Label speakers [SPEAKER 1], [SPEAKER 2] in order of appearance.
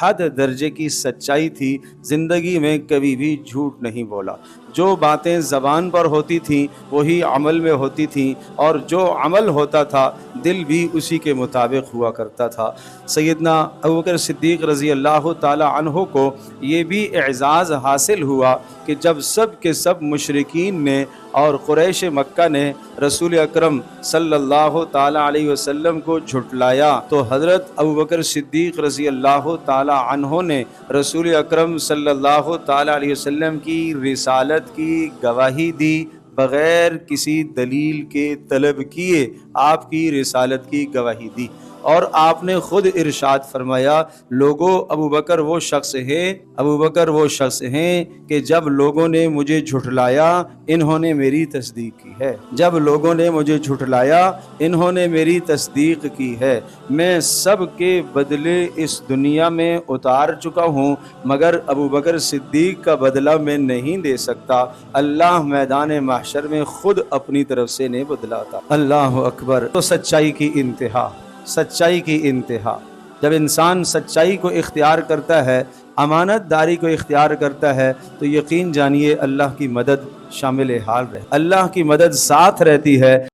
[SPEAKER 1] حد درجے کی سچائی تھی، زندگی میں کبھی بھی جھوٹ نہیں بولا۔ جو باتیں زبان پر ہوتی تھیں وہی عمل میں ہوتی تھیں، اور جو عمل ہوتا تھا دل بھی اسی کے مطابق ہوا کرتا تھا۔ سیدنا ابوبکر صدیق رضی اللہ تعالی عنہ کو یہ بھی اعزاز حاصل ہوا کہ جب سب کے سب مشرکین نے اور قریش مکہ نے رسول اکرم صلی اللہ تعالی علیہ وسلم کو جھٹلایا تو حضرت ابوبکر صدیق رضی اللہ تعالی عنہ نے رسول اکرم صلی اللہ تعالی علیہ وسلم کی رسالت کی گواہی دی، بغیر کسی دلیل کے طلب کیے آپ کی رسالت کی گواہی دی۔ اور آپ نے خود ارشاد فرمایا، لوگوں ابوبکر وہ شخص ہیں کہ جب لوگوں نے مجھے جھٹلایا انہوں نے میری تصدیق کی ہے، انہوں نے میری تصدیق کی ہے۔ میں سب کے بدلے اس دنیا میں اتار چکا ہوں، مگر ابوبکر صدیق کا بدلہ میں نہیں دے سکتا، اللہ میدان محشر میں خود اپنی طرف سے نہیں بدلا تھا۔ اللہ اکبر۔ تو سچائی کی انتہا جب انسان سچائی کو اختیار کرتا ہے، امانت داری کو اختیار کرتا ہے، تو یقین جانیے اللہ کی مدد شامل حال رہے، اللہ کی مدد ساتھ رہتی ہے۔